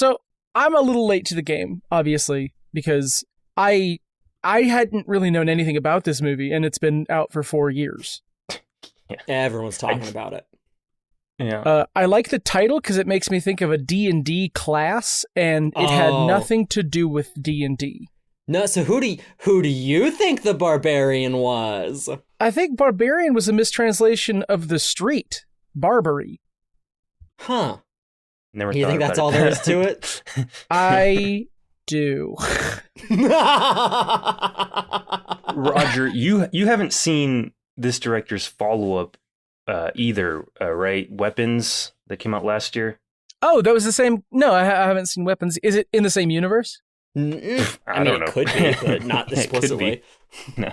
So I'm a little late to the game, obviously, because I hadn't really known anything about this movie, and it's been out for 4 years. Yeah. Everyone's talking about it. Yeah. I like the title because it makes me think of a D&D class, and it had nothing to do with D&D. No, so who do you think the Barbarian was? I think Barbarian was a mistranslation of the street, Barbary. Huh. Never You think that's all there is to it? I do. Roger, you haven't seen this director's follow-up either, right? Weapons that came out last year. Oh, that was the same. No, I haven't seen Weapons. Is it in the same universe? I mean, it could be, but not explicitly. No.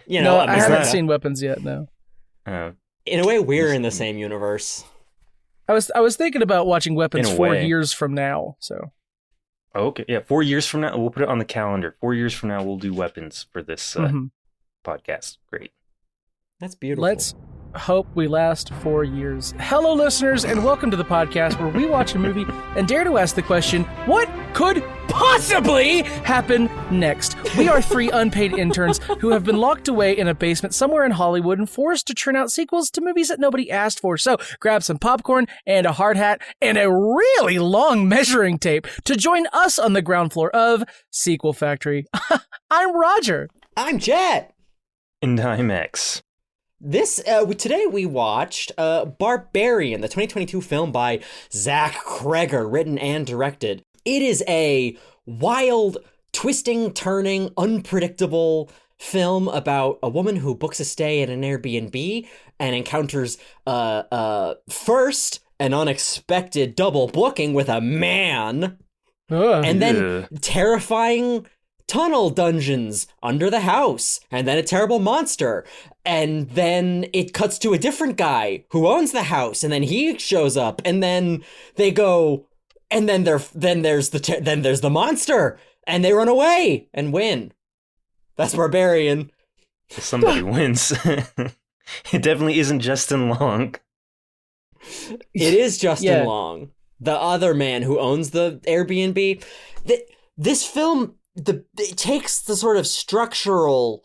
No, I haven't seen Weapons yet. No. In a way, we're in the same universe. I was thinking about watching Weapons 4 years from now. So. Okay, yeah, 4 years from now we'll put it on the calendar. 4 years from now we'll do Weapons for this podcast. Great. That's beautiful. Let's hope we last 4 years. Hello, listeners, and welcome to the podcast where we watch a movie and dare to ask the question, what could possibly happen next? We are 3 unpaid interns who have been locked away in a basement somewhere in Hollywood and forced to churn out sequels to movies that nobody asked for. So grab some popcorn and a hard hat and a really long measuring tape to join us on the ground floor of Sequel Factory. I'm Roger. I'm Jett. And I'm X. Today we watched Barbarian, the 2022 film by Zach Cregger, written and directed. It is a wild, twisting, turning, unpredictable film about a woman who books a stay at an Airbnb and encounters first an unexpected double booking with a man, and then terrifying tunnel dungeons under the house, and then a terrible monster, and then it cuts to a different guy who owns the house, and then he shows up, and then they go, and then there's the monster, and they run away and win. That's Barbarian. Somebody wins. It definitely isn't Justin Long. It is Justin Long, the other man who owns the Airbnb. This film, it takes the sort of structural,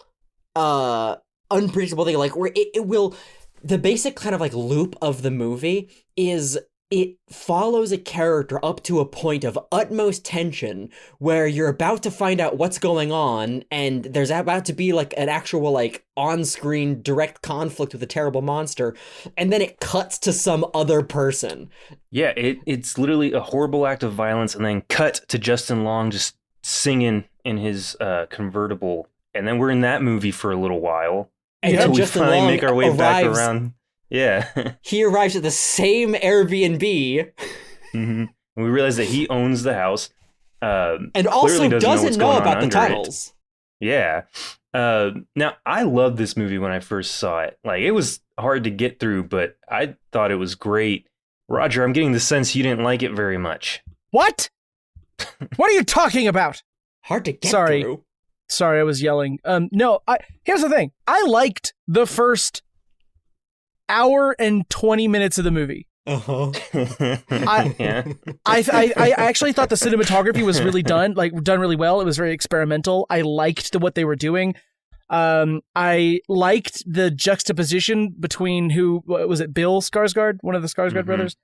unpredictable thing, like where it will, the basic kind of like loop of the movie is it follows a character up to a point of utmost tension where you're about to find out what's going on, and there's about to be like an actual like on-screen direct conflict with a terrible monster, and then it cuts to some other person. Yeah, it's literally a horrible act of violence, and then cut to Justin Long just singing in his convertible, and then we're in that movie for a little while until we finally make our way back around. Yeah. He arrives at the same Airbnb. Mm-hmm. We realize that he owns the house. And also doesn't know about the tunnels. Yeah. Now, I loved this movie when I first saw it. Like, it was hard to get through, but I thought it was great. Roger, I'm getting the sense you didn't like it very much. What? What are you talking about? Hard to get through. Sorry, I was yelling. No, here's the thing. I liked the first hour and 20 minutes of the movie. Uh-huh. I actually thought the cinematography was really done really well. It was very experimental. I liked what they were doing. I liked the juxtaposition between was it Bill Skarsgård, one of the Skarsgård brothers?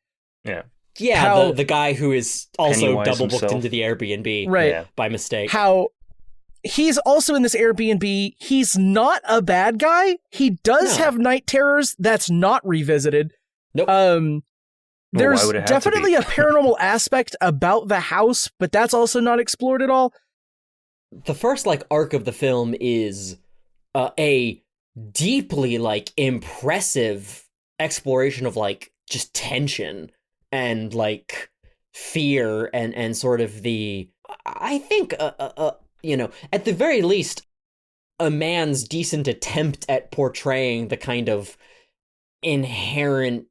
Yeah. Yeah, the guy who is also Pennywise double booked himself. into the Airbnb, right, by mistake. How he's also in this Airbnb. He's not a bad guy. He does have night terrors. That's not revisited. Nope. There's definitely a paranormal aspect about the house, but that's also not explored at all. The first arc of the film is a deeply impressive exploration of just tension and fear and sort of the, I think at the very least a man's decent attempt at portraying the kind of inherent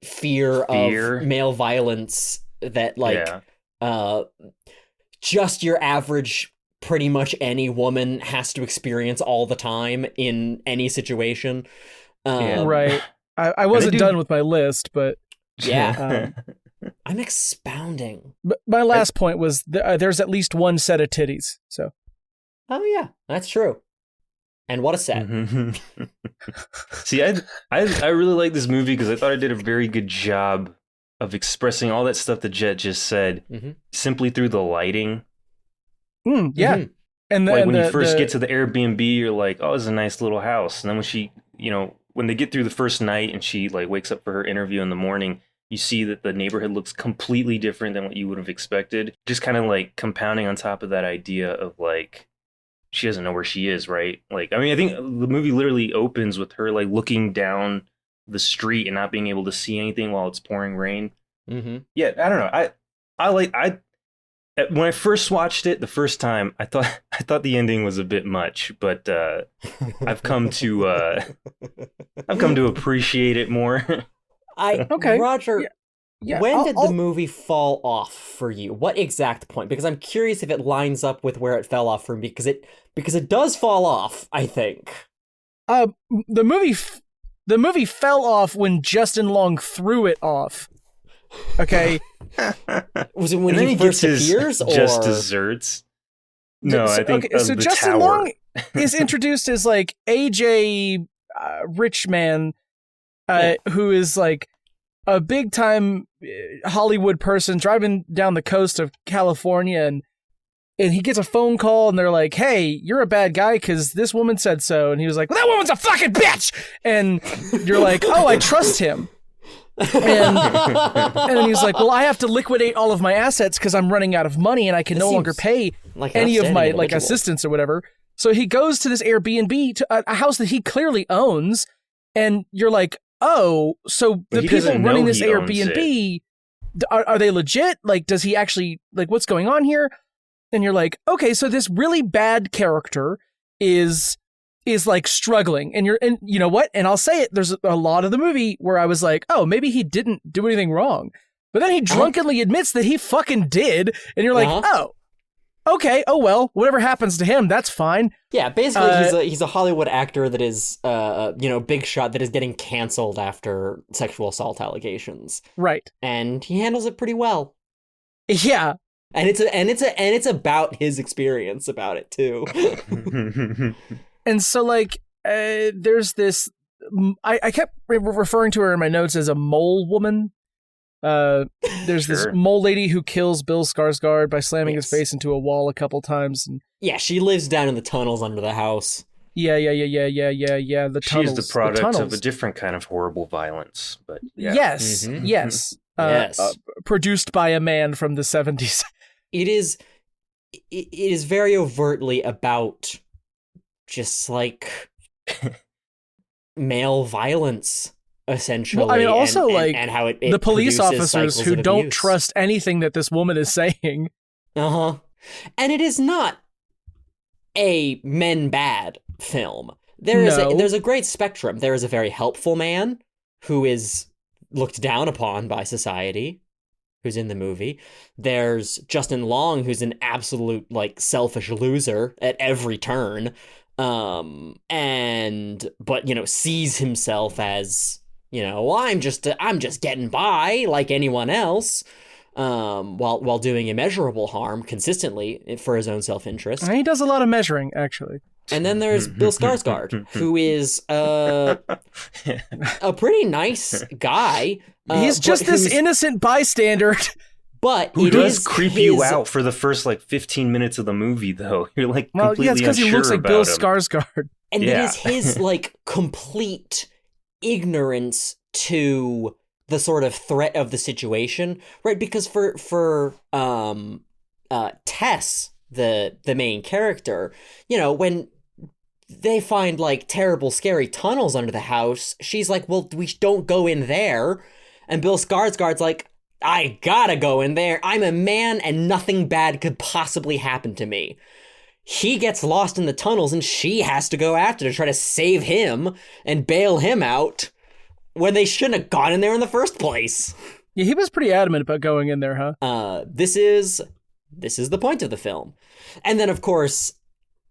fear of male violence that just your average pretty much any woman has to experience all the time in any situation. Right. I wasn't done with my list, but yeah. I'm expounding. But my last point was there's at least one set of titties. So. Oh yeah, that's true. And what a set. See, I really like this movie because I thought I did a very good job of expressing all that stuff that Jett just said simply through the lighting. Yeah. Mm-hmm. And like when you first get to the Airbnb, you're like, oh, it's a nice little house. And then when she, when they get through the first night and she like wakes up for her interview in the morning, you see that the neighborhood looks completely different than what you would have expected. Just kind of like compounding on top of that idea of like, she doesn't know where she is, right? Like, I mean, I think the movie literally opens with her like looking down the street and not being able to see anything while it's pouring rain. Mm-hmm. Yeah, I don't know. When I first watched it the first time, I thought the ending was a bit much, but I've come to appreciate it more. Roger. Yeah, when did the movie fall off for you? What exact point? Because I'm curious if it lines up with where it fell off for me. Because it does fall off, I think. The movie fell off when Justin Long threw it off. Okay. Was it when he first appears, or just desserts? No, I think. Okay, so Justin Long is introduced as like AJ Richman, who is like a big time Hollywood person driving down the coast of California, and he gets a phone call and they're like, hey, you're a bad guy because this woman said so. And he was like, well, that woman's a fucking bitch. And you're like, oh, I trust him. And then he's like, well, I have to liquidate all of my assets because I'm running out of money and I can no longer pay any of my like assistants or whatever. So he goes to this Airbnb, to a house that he clearly owns. And you're like, oh, so the people running this Airbnb, are they legit? Like, does he actually, like, what's going on here? And you're like, okay, so this really bad character is like struggling. And you know what? And I'll say it, there's a lot of the movie where I was like, oh, maybe he didn't do anything wrong. But then he drunkenly admits that he fucking did. And you're like, oh, okay, oh well, whatever happens to him, that's fine. Yeah, basically he's a Hollywood actor that is big shot that is getting canceled after sexual assault allegations. Right. And he handles it pretty well. Yeah. And it's about his experience about it too. And so like there's this I kept referring to her in my notes as a mole woman. There's this mole lady who kills Bill Skarsgård by slamming his face into a wall a couple times. And yeah, she lives down in the tunnels under the house. Yeah. The tunnels. She's the product of a different kind of horrible violence. But yeah. Yes, yes. Produced by a man from the 70s. It is very overtly about just like male violence. Essentially, well, I mean, also and how it the police officers who don't trust anything that this woman is saying. And it is not a men bad film. There's a great spectrum. There is a very helpful man who is looked down upon by society, who's in the movie. There's Justin Long, who's an absolute like selfish loser at every turn, but sees himself as, well, I'm just getting by like anyone else, while doing immeasurable harm consistently for his own self-interest. And he does a lot of measuring, actually. And then there's Bill Skarsgård, who is a pretty nice guy. He's just this innocent bystander. But who does creep you out for the first like 15 minutes of the movie, though. You're like completely unsure because he looks like Bill Skarsgård. And it is his like complete ignorance to the sort of threat of the situation, right? Because for Tess, the main character, when they find like terrible, scary tunnels under the house, she's like, well, we don't go in there. And Bill Skarsgård's like, I gotta go in there. I'm a man and nothing bad could possibly happen to me. He gets lost in the tunnels and she has to go after to try to save him and bail him out when they shouldn't have gone in there in the first place. Yeah, he was pretty adamant about going in there, huh? This is the point of the film. And then, of course,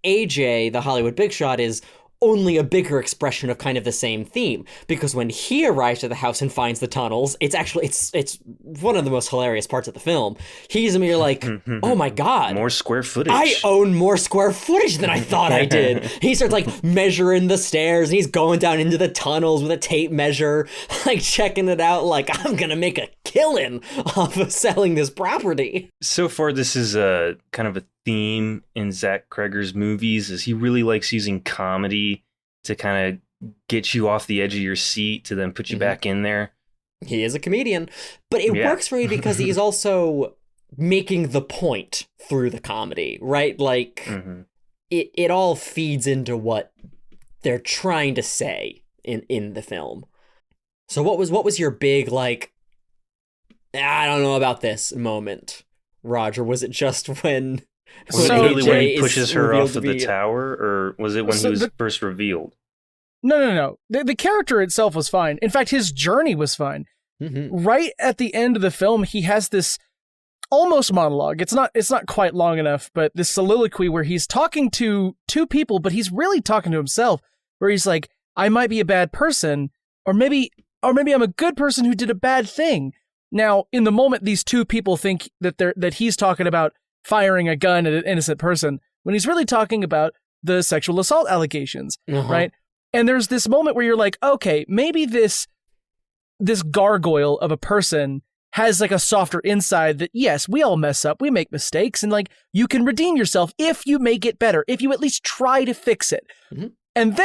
AJ, the Hollywood big shot, is only a bigger expression of kind of the same theme, because when he arrives at the house and finds the tunnels, it's one of the most hilarious parts of the film. He's immediately like, oh my god, more square footage. I own more square footage than I thought I did. He starts like measuring the stairs, and he's going down into the tunnels with a tape measure, like checking it out, like, I'm gonna make a killing off of selling this property. So far, this is a kind of a theme in Zach Cregger's movies, is he really likes using comedy to kind of get you off the edge of your seat to then put you back in there. He is a comedian, but it works for me because he's also making the point through the comedy, right? Like, it all feeds into what they're trying to say in the film. So what was your big, like, I don't know about this moment, Roger? Was it just when... Was it literally when he pushes her off of the tower, or was it when he was first revealed? No. The character itself was fine. In fact, his journey was fine. Right at the end of the film, he has this almost monologue. It's not quite long enough, but this soliloquy where he's talking to two people, but he's really talking to himself, where he's like, I might be a bad person, or maybe I'm a good person who did a bad thing. Now, in the moment, these two people think that he's talking about firing a gun at an innocent person, when he's really talking about the sexual assault allegations, right? And there's this moment where you're like, okay, maybe this gargoyle of a person has like a softer inside that, yes, we all mess up, we make mistakes, and like, you can redeem yourself if you make it better, if you at least try to fix it. And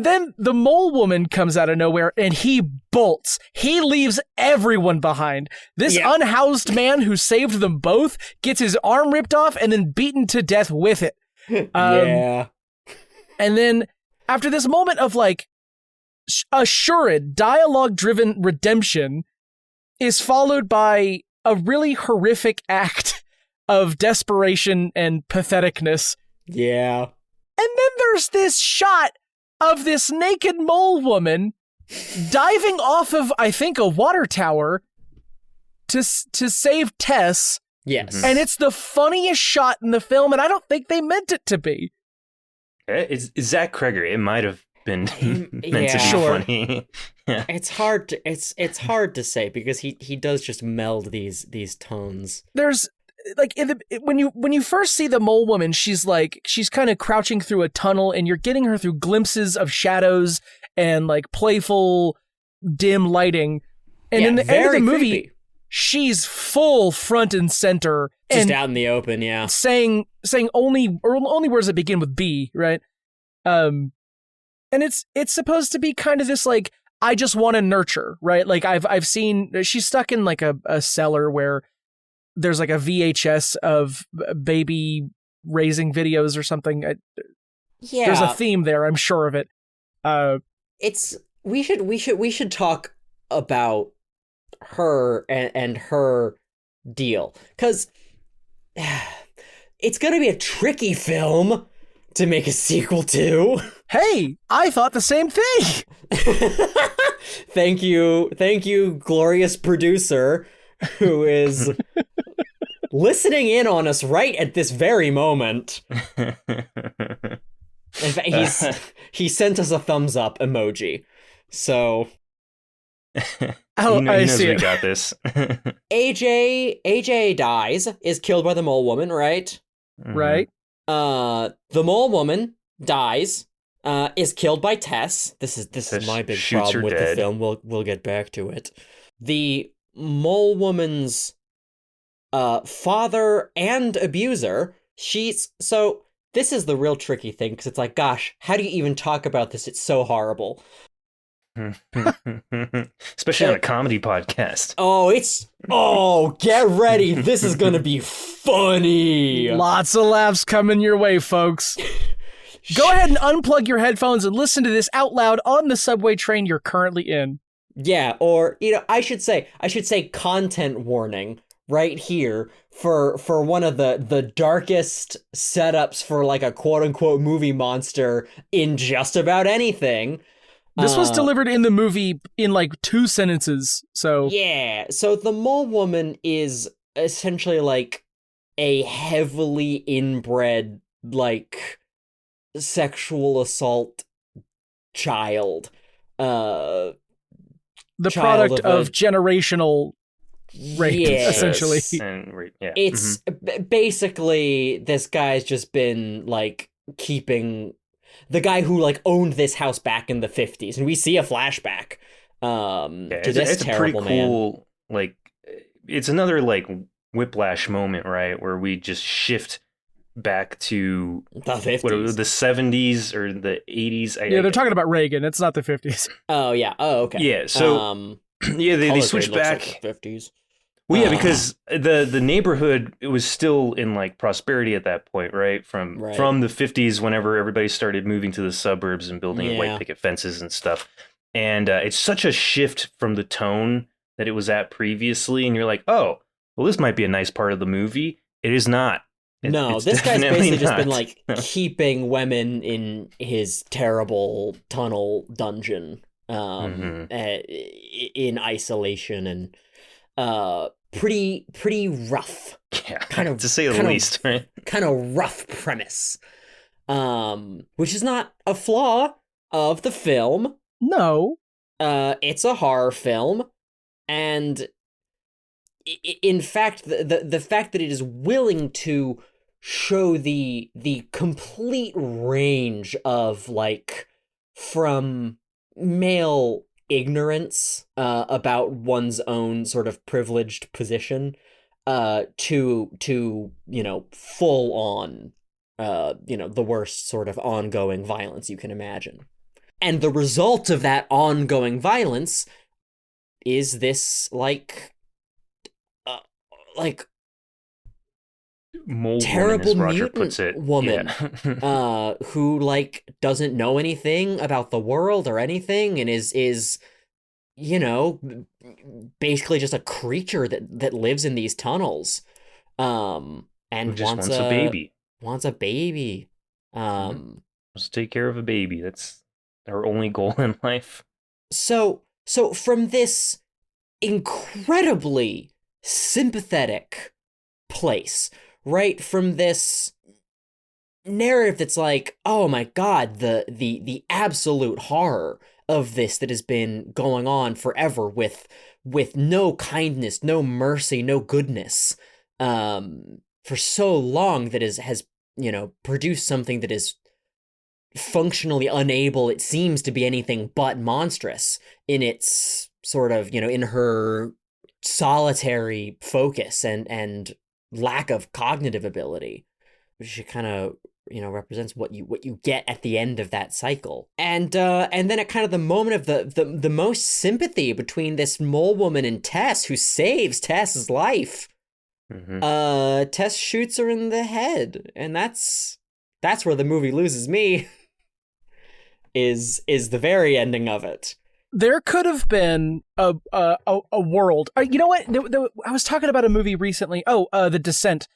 then the mole woman comes out of nowhere and he bolts. He leaves everyone behind. This unhoused man who saved them both gets his arm ripped off and then beaten to death with it. And then after this moment of like assured dialogue-driven redemption is followed by a really horrific act of desperation and patheticness. Yeah. And then there's this shot of this naked mole woman diving off of, I think, a water tower to save Tess. Yes. And it's the funniest shot in the film, and I don't think they meant it to be. It's Zach Cregger. It might have been meant to be funny. It's hard to say, because he does just meld these tones. There's like when you first see the mole woman, she's kind of crouching through a tunnel, and you're getting her through glimpses of shadows and like playful dim lighting. And in the end of the movie, creepy. She's full front and center, just out in the open, saying only words that begin with B, right? And it's supposed to be kind of this like, I just want to nurture, right? Like I've seen, she's stuck in like a cellar where there's like a VHS of baby raising videos or something. There's a theme there, I'm sure of it. We should talk about her and her deal, because it's gonna be a tricky film to make a sequel to. Hey, I thought the same thing. Thank you, glorious producer who is listening in on us right at this very moment. In fact, he sent us a thumbs up emoji. So I see. We got this. AJ dies, is killed by the mole woman, right? Right. The mole woman dies, is killed by Tess. This is my big problem with the film. We'll get back to it. The mole woman's father and abuser. This is the real tricky thing, because it's like, gosh, how do you even talk about this? It's so horrible. Especially on a comedy podcast. Get ready. This is going to be funny. Lots of laughs coming your way, folks. Go ahead and unplug your headphones and listen to this out loud on the subway train you're currently in. Yeah, or, I should say content warning right here for one of the darkest setups for like a quote unquote movie monster in just about anything. This was delivered in the movie in like 2 sentences, so... Yeah, so the mole woman is essentially like a heavily inbred, like, sexual assault child. The product of generational rape, essentially. It's basically this guy's just been like keeping the guy who like owned this house back in the 50s, and we see a flashback to this it's terrible a pretty cool man. like it's another like whiplash moment, right, where we just shift back to the 50s, the 70s or the 80s. They're talking about Reagan. It's not the 50s. Oh yeah. Oh okay. Yeah. So they switched back. Like the 50s. Well, yeah, because the neighborhood, it was still in like prosperity at that point, right? From the 50s, whenever everybody started moving to the suburbs and building white picket fences and stuff. And it's such a shift from the tone that it was at previously. And you're like, oh, well, this might be a nice part of the movie. It is not. No, this guy's basically just been like keeping women in his terrible tunnel dungeon in isolation and pretty rough. Yeah, kind of, to say the least, right? Kind of rough premise. Which is not a flaw of the film. No. It's a horror film, and in fact, the fact that it is willing to show the complete range of like from male ignorance about one's own sort of privileged position to full on the worst sort of ongoing violence you can imagine. And the result of that ongoing violence is this like terrible woman, as Roger mutant puts it. woman who like doesn't know anything about the world or anything and is basically just a creature that lives in these tunnels and just wants a baby. Wants a baby. Just take care of a baby. That's our only goal in life. So from this incredibly sympathetic place, right, from this narrative that's like, oh my god, the absolute horror of this that has been going on forever with no kindness, no mercy, no goodness for so long, that has produced something that is functionally unable, it seems, to be anything but monstrous in its sort of, in her solitary focus and lack of cognitive ability, which kind of represents what you get at the end of that cycle. And then at kind of the moment of the most sympathy between this mole woman and Tess, who saves Tess's life, Tess shoots her in the head, and that's where the movie loses me. is the very ending of it. There could have been a world. You know what? I was talking about a movie recently. The Descent,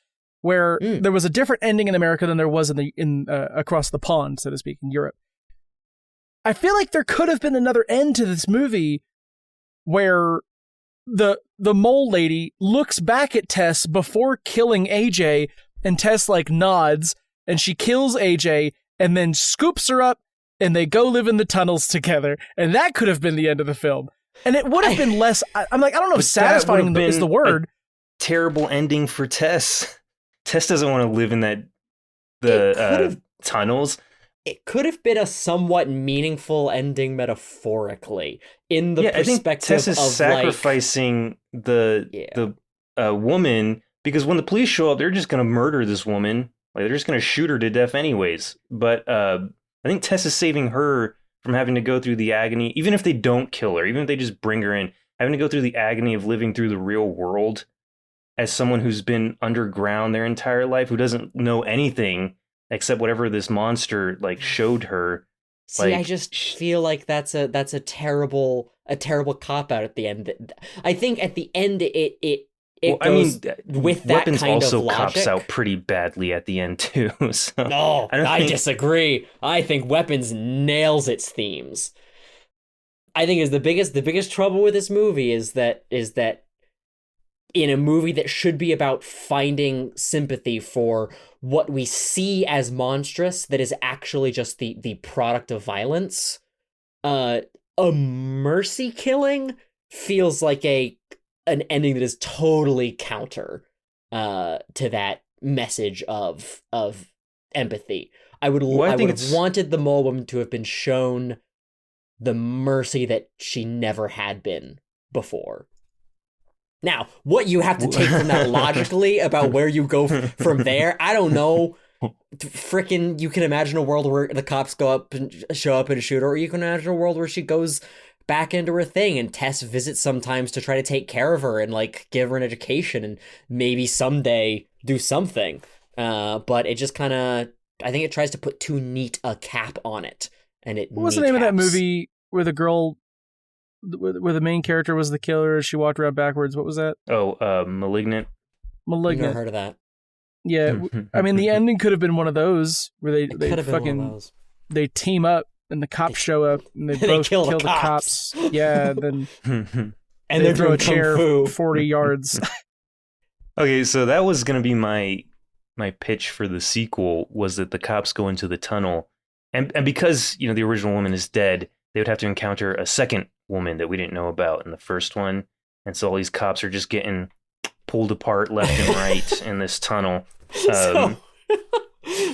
where there was a different ending in America than there was in across the pond, so to speak, in Europe. I feel like there could have been another end to this movie, where the mole lady looks back at Tess before killing AJ, and Tess like nods, and she kills AJ, and then scoops her up, and they go live in the tunnels together. And that could have been the end of the film. And it would have been less, I'm like, I don't know if satisfying is the word. Terrible ending for Tess. Tess doesn't want to live in tunnels. It could have been a somewhat meaningful ending metaphorically, in the perspective I think Tess is sacrificing the woman, because when the police show up, they're just going to murder this woman. Like, they're just going to shoot her to death anyways. But I think Tess is saving her from having to go through the agony, even if they don't kill her, even if they just bring her in, having to go through the agony of living through the real world as someone who's been underground their entire life, who doesn't know anything except whatever this monster like showed her. See, I just feel like that's a terrible cop out at the end. I think at the end it goes with that Weapons kind also of logic. cops out pretty badly at the end too. So No, I disagree. I think Weapons nails its themes. I think is the biggest trouble with this movie is that in a movie that should be about finding sympathy for what we see as monstrous that is actually just the product of violence, a mercy killing feels like an ending that is totally counter to that message of empathy. I would have wanted the mole woman to have been shown the mercy that she never had been before. Now, what you have to take from that logically about where you go from there, I don't know. Frickin', you can imagine a world where the cops show up and shoot her, or you can imagine a world where she goes back into her thing and Tess visits sometimes to try to take care of her and like give her an education and maybe someday do something. But it just kind of, I think it tries to put too neat a cap on it. And it What was the name of that movie where the girl, where the main character was the killer? She walked around backwards. What was that? Oh, Malignant. Never heard of that. Yeah, I mean, the ending could have been one of those where they team up and the cops show up and they both kill the cops. Yeah, then and they throw a chair 40 yards. Okay, so that was going to be my pitch for the sequel, was that the cops go into the tunnel, and because the original woman is dead, they would have to encounter a second woman that we didn't know about in the first one, and so all these cops are just getting pulled apart left and right in this tunnel.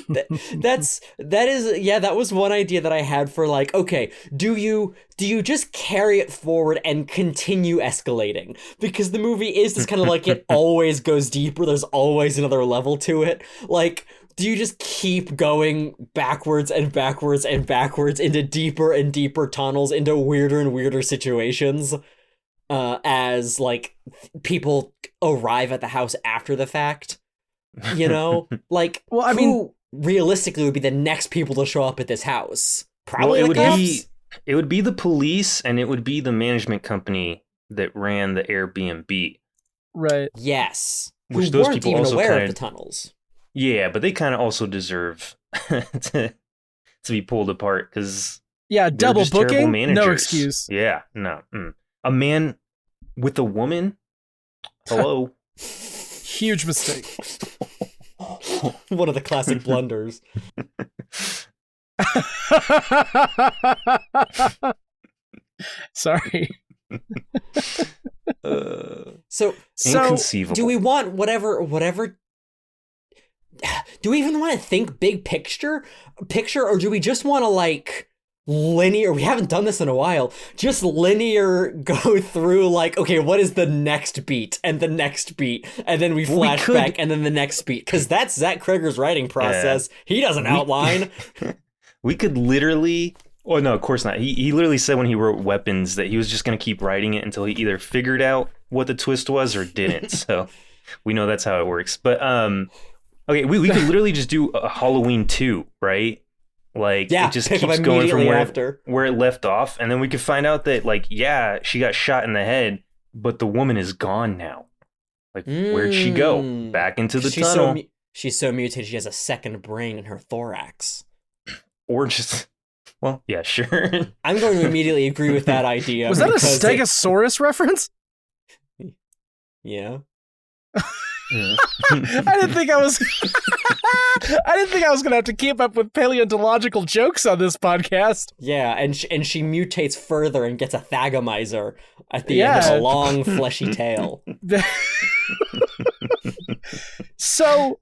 That was one idea that I had for like, okay, do you just carry it forward and continue escalating? Because the movie is just kind of like, it always goes deeper. There's always another level to it. Like, do you just keep going backwards and backwards and backwards into deeper and deeper tunnels, into weirder and weirder situations? As like people arrive at the house after the fact, like, well, I mean, realistically would be the next people to show up at this house? Probably it would be the police, and it would be the management company that ran the Airbnb. Right. Yes. Which who those weren't people even also aware of the tunnels. Yeah, but they kind of also deserve to be pulled apart because double booking, no excuse. Yeah, no. A man with a woman? Hello? Huge mistake. One of the classic blunders. Sorry. So inconceivable. Do we want whatever? Do we even want to think big picture, or do we just want to like linear? We haven't done this in a while. Just linear go through like, okay, what is the next beat and the next beat, and then we flash back and then the next beat, because that's Zach Cregger's writing process. Yeah. He doesn't outline. We could literally. Oh no, of course not. He literally said when he wrote Weapons that he was just going to keep writing it until he either figured out what the twist was or didn't. So we know that's how it works. But okay, we could literally just do a Halloween 2, right? Like, it just keeps going from where it left off. And then we could find out that, like, she got shot in the head, but the woman is gone now. Like, where'd she go? Back into the tunnel. She's so mutated, she has a second brain in her thorax. Or just, well, yeah, sure. I'm going to immediately agree with that idea. Was that a Stegosaurus reference? Yeah. I didn't think I was going to have to keep up with paleontological jokes on this podcast. Yeah, and she mutates further and gets a thagomizer at the end of a long fleshy tail. So,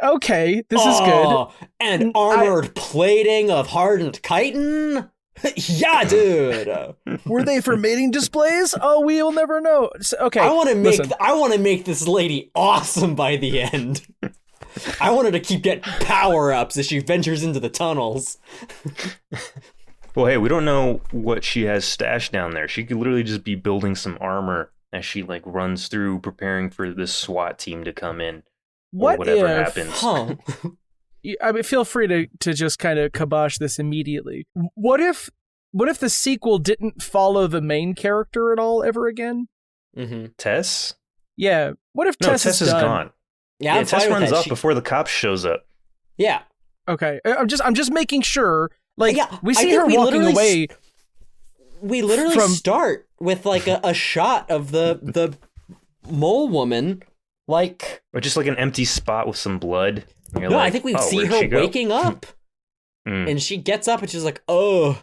okay, this is good. And armored plating of hardened chitin? Yeah, dude. Were they for mating displays? Oh, we'll never know. So, okay, I want to make this lady awesome by the end. I want her to keep getting power-ups as she ventures into the tunnels. Well, hey, we don't know what she has stashed down there. She could literally just be building some armor as she like runs through, preparing for this SWAT team to come in. Whatever happens. Huh. I mean, feel free to just kind of kibosh this immediately. What if the sequel didn't follow the main character at all ever again? Mm-hmm. Tess? Yeah. What if Tess is gone? Yeah, Tess runs off before the cops shows up. Yeah. Okay. I'm just making sure. Like, we see her walking away. We literally start with like a shot of the mole woman, like... Or just like an empty spot with some blood. No, like, I think we see her waking up. And she gets up and she's like, oh,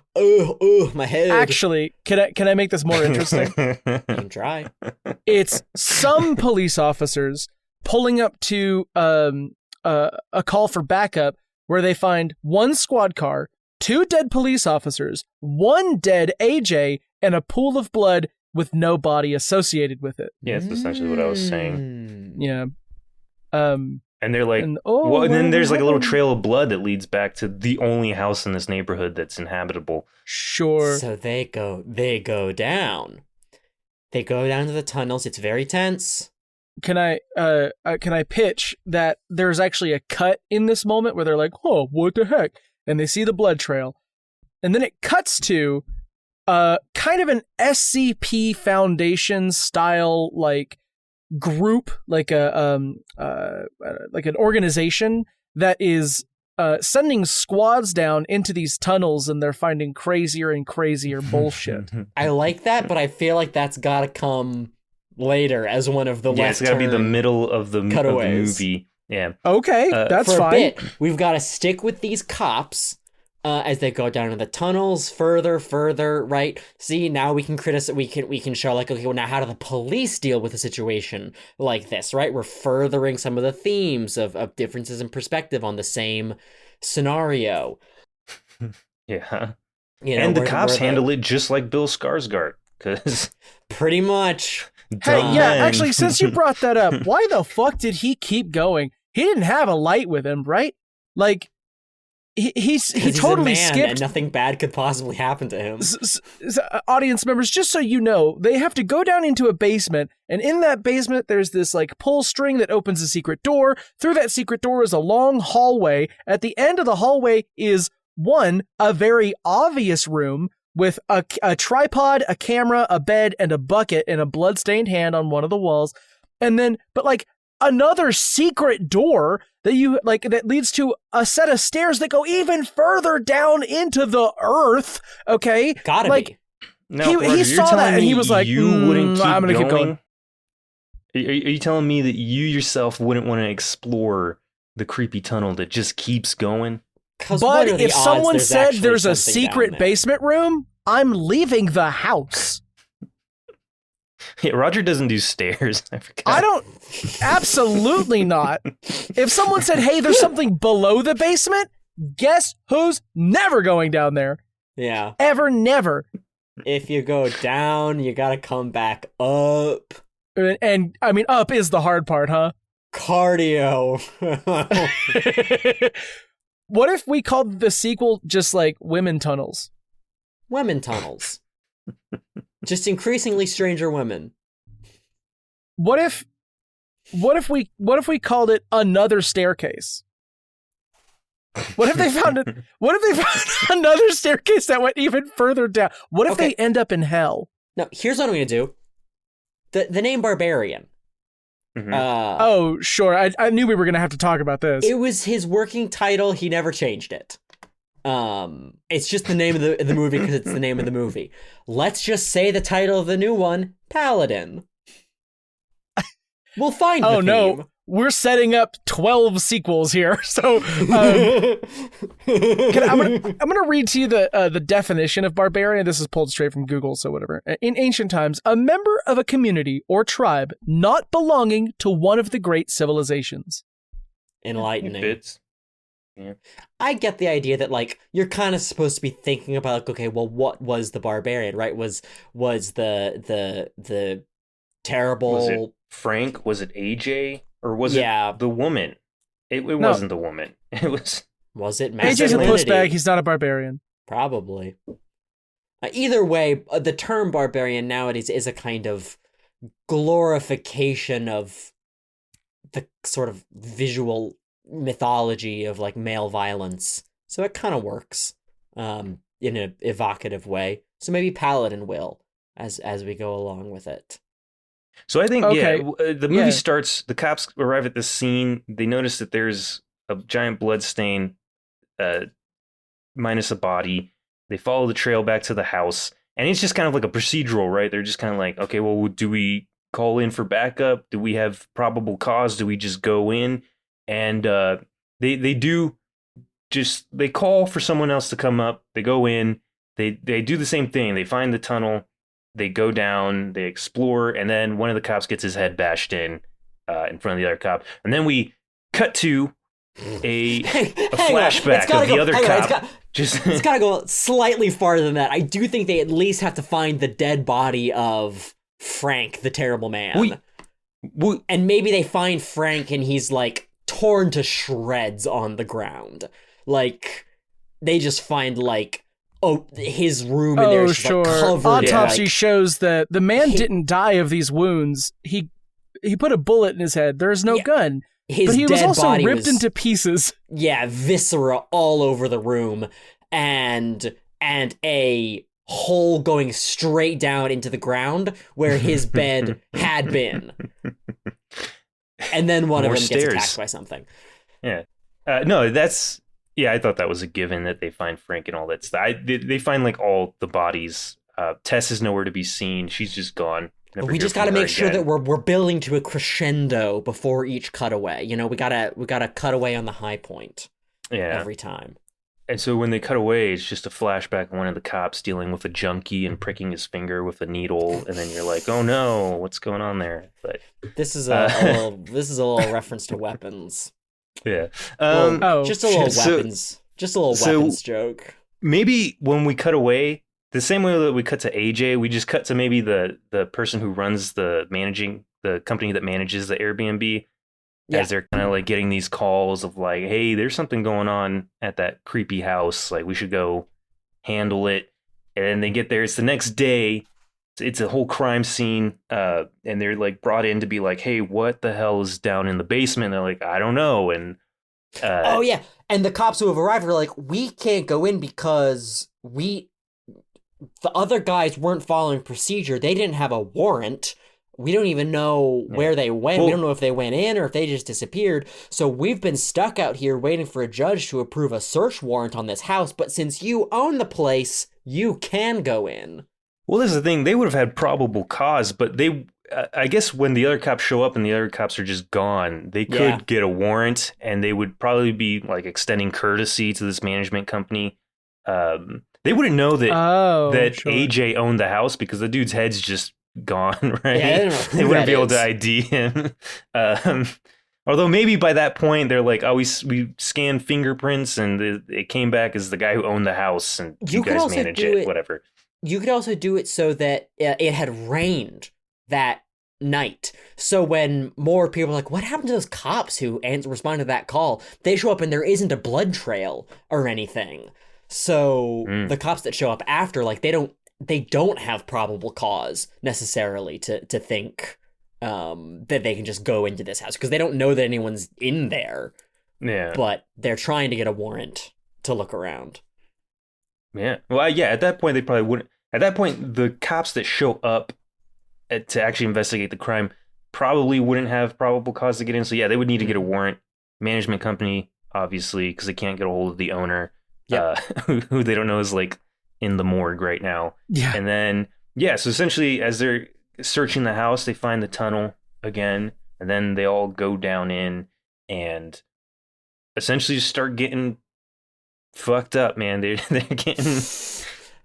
my head. Actually, can I make this more interesting? You can try. It's some police officers pulling up to a call for backup where they find one squad car, 2 dead police officers, 1 dead AJ, and a pool of blood with no body associated with it. Yeah, that's essentially what I was saying. Yeah. And they're like, and then there's like a little trail of blood that leads back to the only house in this neighborhood that's inhabitable. Sure. So they go down. They go down to the tunnels. It's very tense. Can I pitch that there's actually a cut in this moment where they're like, oh, what the heck? And they see the blood trail. And then it cuts to kind of an SCP Foundation style, like, group, like an organization that is sending squads down into these tunnels, and they're finding crazier and crazier bullshit. I like that, but I feel like that's gotta come later as one of the it's gotta be the middle of the movie. Yeah. Okay, that's for fine. A bit, we've got to stick with these cops as they go down in the tunnels further, right? See, now we can criticize, we can show like, okay, well, now how do the police deal with a situation like this, right? We're furthering some of the themes of differences in perspective on the same scenario. Yeah. And the cops handle it just like Bill Skarsgård, because... Pretty much. Hey, yeah, actually, since you brought that up, why the fuck did he keep going? He didn't have a light with him, right? Like... He totally skipped, and nothing bad could possibly happen to him. Audience members, just so you know, they have to go down into a basement, and in that basement there's this like pull string that opens a secret door. Through that secret door is a long hallway. At the end of the hallway is a very obvious room with a tripod, a camera, a bed, and a bucket, and a bloodstained hand on one of the walls. And then, but like, another secret door that leads to a set of stairs that go even further down into the earth. Okay, gotta be. No, he saw that and he was like, "You wouldn't keep I'm gonna keep going." Are you telling me that you yourself wouldn't want to explore the creepy tunnel that just keeps going? But if someone said there's a secret basement room, I'm leaving the house. Yeah, Roger doesn't do stairs. I don't. Absolutely not. If someone said, hey, there's something below the basement, guess who's never going down there? Yeah. Ever, never. If you go down, you gotta come back up. And I mean, up is the hard part, huh? Cardio. What if we called the sequel just like Women Tunnels? Women Tunnels. Just increasingly stranger women. What if we called it Another Staircase? What if they found another staircase that went even further down? What if they end up in hell? No, here's what I'm gonna do. The name Barbarian. Mm-hmm. Sure. I knew we were gonna have to talk about this. It was his working title. He never changed it. It's just the name of the movie because it's the name of the movie. Let's just say the title of the new one, Paladin. We'll find the theme. No, we're setting up 12 sequels here. So I'm gonna read to you the definition of barbarian. This is pulled straight from Google, so whatever. In ancient times, a member of a community or tribe not belonging to one of the great civilizations. Enlightening. Bits. Yeah. I get the idea that like you're kind of supposed to be thinking about like, okay, well, what was the barbarian, right? Was the terrible? Was it Frank? Was it AJ? Or was it the woman? It wasn't the woman. It was. Was it AJ's a pushbag? He's not a barbarian. Probably. Either way, the term barbarian nowadays is a kind of glorification of the sort of visual mythology of like male violence, so it kind of works in an evocative way. So maybe Paladin will as we go along with it. So I think the movie starts, the cops arrive at this scene, they notice that there's a giant blood stain minus a body. They follow the trail back to the house, and it's just kind of like a procedural, right? They're just kind of like, okay, well, do we call in for backup? Do we have probable cause? Do we just go in? And they call for someone else to come up. They go in. They do the same thing. They find the tunnel. They go down. They explore, and then one of the cops gets his head bashed in front of the other cop. And then we cut to a flashback of the other cop. It's got to go slightly farther than that. I do think they at least have to find the dead body of Frank, the terrible man. And maybe they find Frank and he's like torn to shreds on the ground. Like they just find like his room in there is like covered. Autopsy shows that the man didn't die of these wounds. He put a bullet in his head. There's no gun. But he was also ripped into pieces. Yeah, viscera all over the room, and a hole going straight down into the ground where his bed had been. And then one of them gets attacked by something. Yeah. No, that's... Yeah, I thought that was a given that they find Frank and all that stuff. They find like all the bodies. Tess is nowhere to be seen. She's just gone. We just got to make sure that we're building to a crescendo before each cutaway. You know, we gotta cut away on the high point. Yeah. Every time. And so when they cut away, it's just a flashback of one of the cops dealing with a junkie and pricking his finger with a needle, and then you're like, "Oh no, what's going on there?" But this is a little reference to weapons. Yeah. Just a little weapons. Just a little weapons joke. Maybe when we cut away, the same way that we cut to AJ, we just cut to maybe the person who runs the company that manages the Airbnb. As they're kind of like getting these calls of like, hey, there's something going on at that creepy house. Like we should go handle it. And then they get there. It's the next day. It's a whole crime scene. And they're like brought in to be like, hey, what the hell is down in the basement? And they're like, I don't know. And and the cops who have arrived are like, we can't go in because the other guys weren't following procedure. They didn't have a warrant. We don't even know where they went. Well, we don't know if they went in or if they just disappeared. So we've been stuck out here waiting for a judge to approve a search warrant on this house. But since you own the place, you can go in. Well, this is the thing. They would have had probable cause, but I guess when the other cops show up and the other cops are just gone, they could get a warrant, and they would probably be like extending courtesy to this management company. They wouldn't know that AJ owned the house because the dude's head's just gone, right? Yeah, they wouldn't be able to ID him. Although maybe by that point they're like, oh, we scanned fingerprints and it came back as the guy who owned the house, and you guys manage it, whatever. You could also do it so that it had rained that night. So when more people are like, what happened to those cops who responded to that call? They show up and there isn't a blood trail or anything. So the cops that show up after, like, they don't have probable cause necessarily to think that they can just go into this house because they don't know that anyone's in there. Yeah. But they're trying to get a warrant to look around. Yeah. Well, yeah, at that point, they probably wouldn't. At that point, the cops that show up to actually investigate the crime probably wouldn't have probable cause to get in. So, yeah, they would need to get a warrant. Management company, obviously, because they can't get a hold of the owner, who they don't know is, like, in the morgue right now. Yeah. And then, so essentially, as they're searching the house, they find the tunnel again, and then they all go down in and essentially just start getting fucked up, man. They're getting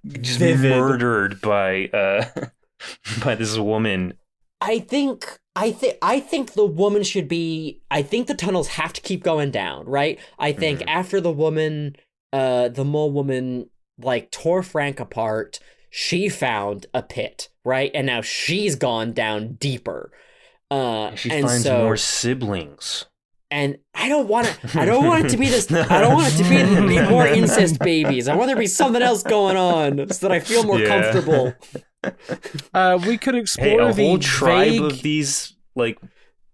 just murdered by this woman. I think the woman should be. I think the tunnels have to keep going down, right? I think after the woman, the mole woman, like, tore Frank apart, she found a pit, right? And now she's gone down deeper. She finds more siblings. And I don't want it to be this. I don't want it to be more incest babies. I want there to be something else going on so that I feel more comfortable. We could explore the whole tribe of these, like,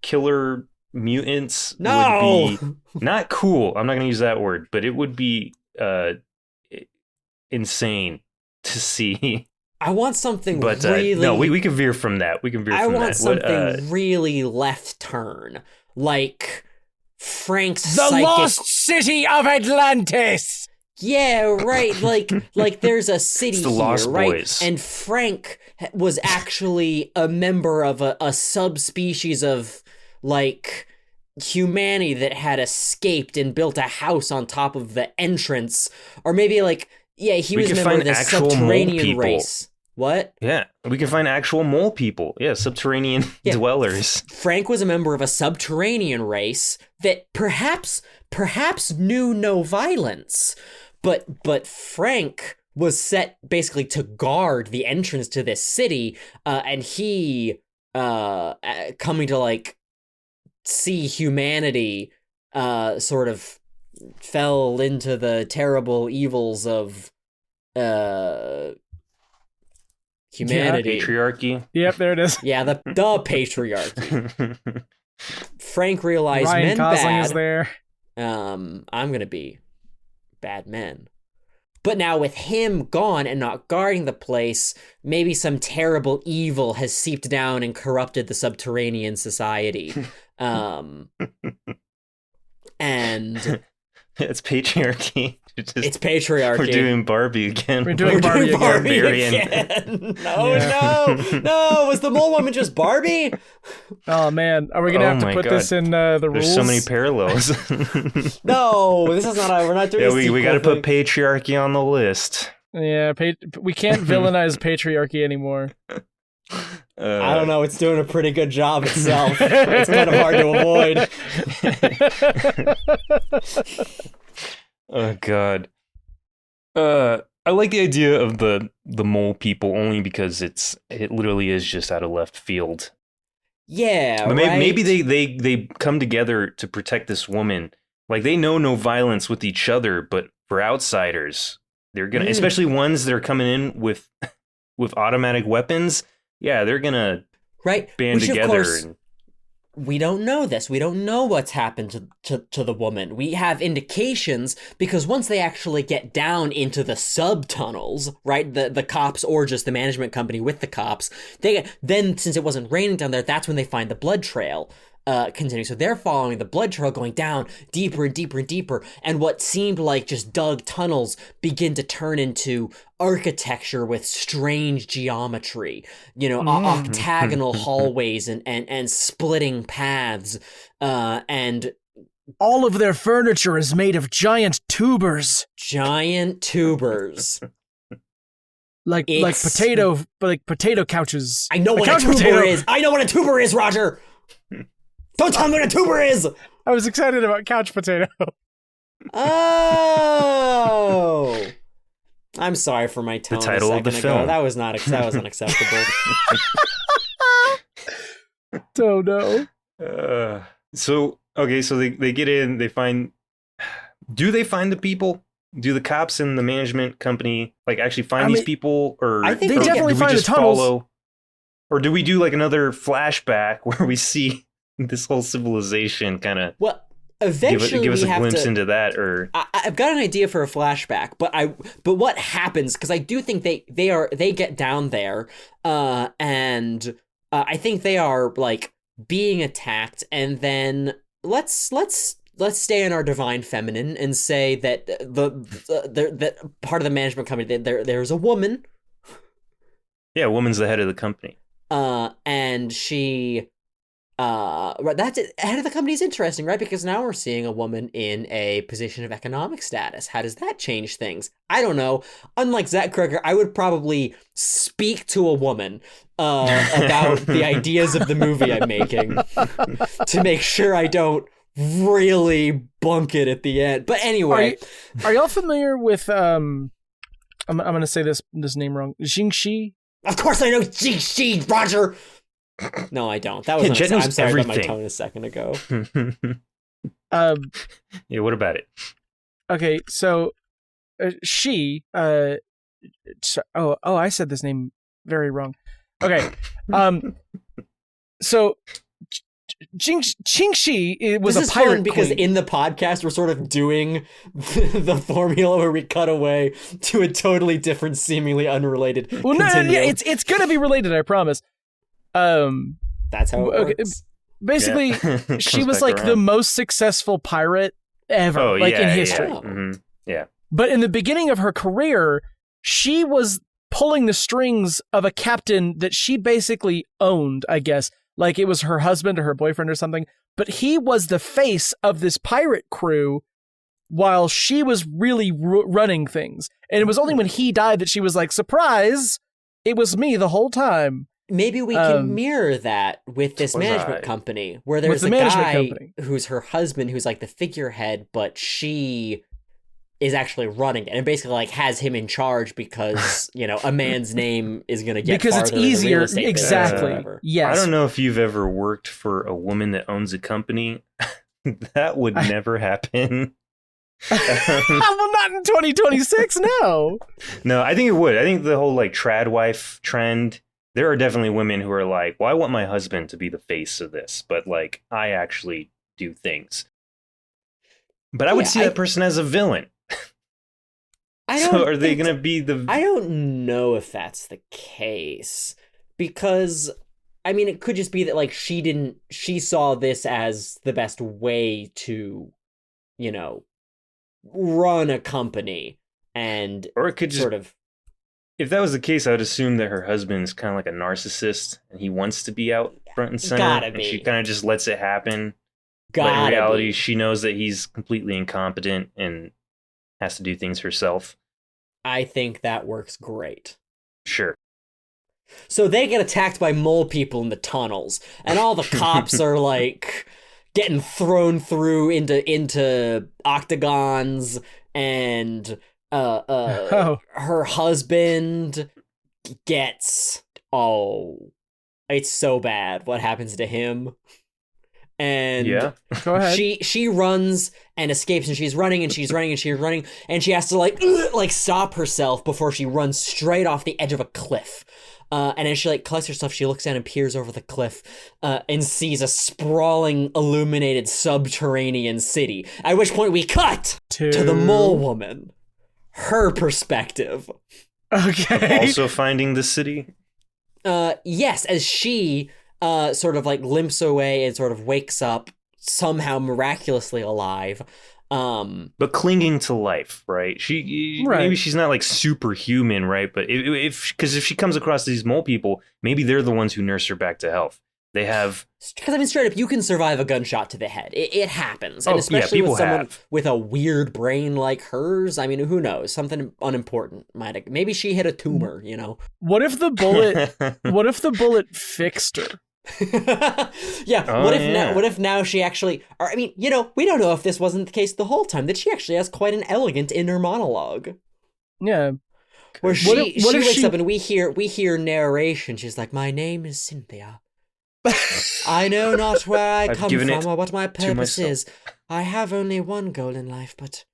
killer mutants. Would be not cool. I'm not going to use that word, but it would be insane to see. I want something really. No, we can veer from that. I want something really left turn, like Frank's the lost city of Atlantis. Yeah, right. Like there's a city It's the here, Lost right? Boys. And Frank was actually a member of a subspecies of like humanity that had escaped and built a house on top of the entrance, or maybe like he was a member of this subterranean race. What? Yeah, we can find actual mole people. Yeah, subterranean dwellers. Frank was a member of a subterranean race that perhaps knew no violence, but Frank was set basically to guard the entrance to this city, and he coming to like see humanity sort of fell into the terrible evils of humanity. Yeah, patriarchy. Yep, there it is. Yeah, the patriarchy. Frank realized Ryan men Gosling bad. is there. I'm gonna be bad men. But now with him gone and not guarding the place, maybe some terrible evil has seeped down and corrupted the subterranean society. And It's patriarchy. it's patriarchy. We're doing Barbie again. We're doing Barbie Barbarian. again. No. Was the mole woman just Barbie? Oh man, are we gonna have to put this in the rules? There's so many parallels. No, this is not. We're not doing. Yeah, we got to put patriarchy on the list. Yeah, we can't villainize patriarchy anymore. I don't know. It's doing a pretty good job itself. It's kind of hard to avoid. Oh God. I like the idea of the mole people only because it literally is just out of left field. Yeah, but right? maybe they come together to protect this woman. Like they know no violence with each other, but for outsiders, they're gonna, especially ones that are coming in with automatic weapons. Yeah, they're gonna band together. Of course, we don't know this. We don't know what's happened to the woman. We have indications because once they actually get down into the sub-tunnels, right, the cops or just the management company with the cops, then since it wasn't raining down there, that's when they find the blood trail continue. So they're following the blood trail going down deeper and deeper and deeper, and what seemed like just dug tunnels begin to turn into architecture with strange geometry, octagonal hallways and splitting paths, and all of their furniture is made of giant tubers. like potato couches. I know what a tuber is. I know what a tuber is, Roger. Don't tell me what a tuber is! I was excited about couch potato. Oh! I'm sorry for my tone. The title of the film. That was unacceptable. Don't know. So they get in, they find... Do they find the people? Do the cops and the management company actually find these people? Or I think they definitely find the tunnels. Or do we do another flashback where we see this whole civilization kind of eventually give us a glimpse into that? Or I've got an idea for a flashback, but what happens, because I do think they get down there, and I think they are being attacked, and then let's stay in our divine feminine and say that that part of the management company, there's a woman. Yeah, a woman's the head of the company. And she that's it. Head of the company is interesting, right? Because now we're seeing a woman in a position of economic status. How does that change things? I don't know. Unlike Zach Cregger, I would probably speak to a woman about the ideas of the movie I'm making to make sure I don't really bunk it at the end. But anyway, are y'all familiar with I'm gonna say this name wrong, Jingxi? Of course I know Jingxi, Roger. No, I don't. That was I'm sorry about my tone a second ago. Yeah, what about it? Okay, so she I said this name very wrong. Okay. So Jingxi was a pirate queen. Because in the podcast we're sort of doing the formula where we cut away to a totally different, seemingly unrelated. Well, no, it's gonna be related, I promise. That's how it works. Basically, she was the most successful pirate ever, in history. Yeah. Mm-hmm. Yeah. But in the beginning of her career, she was pulling the strings of a captain that she basically owned, I guess. Like it was her husband or her boyfriend or something. But he was the face of this pirate crew while she was really running things. And it was only when he died that she was like, surprise, it was me the whole time. Maybe we can mirror that with this management company, where there's a guy who's her husband who's like the figurehead, but she is actually running it and basically like has him in charge because, you know, a man's name is going to get because it's easier. Exactly. Yes. I don't know if you've ever worked for a woman that owns a company. That would never happen. Well, not in 2026, no. No, I think it would. I think the whole like trad wife trend, there are definitely women who are like, well, I want my husband to be the face of this, but like I actually do things. But I would see that person as a villain. So are they going to be the... I don't know if that's the case, because I mean, it could just be that like she saw this as the best way to, you know, run a company, and or it could just sort of... If that was the case, I would assume that her husband's kind of like a narcissist and he wants to be out front and center. And she kind of just lets it happen. But in reality, she knows that he's completely incompetent and has to do things herself. I think that works great. Sure. So they get attacked by mole people in the tunnels, and all the cops are like getting thrown through into octagons, and her husband gets it's so bad what happens to him. And go ahead. She runs and escapes, and she's running and she's running and she's running, and she has to like stop herself before she runs straight off the edge of a cliff. And as she like collects herself, she looks down and peers over the cliff and sees a sprawling, illuminated subterranean city. At which point we cut to the mole woman. Her perspective. Okay. Also finding the city? Yes, as she sort of like limps away and sort of wakes up somehow miraculously alive. But clinging to life, right? Maybe she's not like superhuman, right? But if she comes across these mole people, maybe they're the ones who nurse her back to health. They have... Because, I mean, straight up, you can survive a gunshot to the head. It happens. And especially with someone with a weird brain like hers. I mean, who knows? Something unimportant might have... Maybe she hit a tumor, you know? What if the bullet fixed her? What if now she actually... Or, I mean, you know, we don't know if this wasn't the case the whole time, that she actually has quite an elegant inner monologue. Yeah. Where she wakes up and we hear narration. She's like, my name is Cynthia. I know not where I come from or what my purpose is. I have only one goal in life, but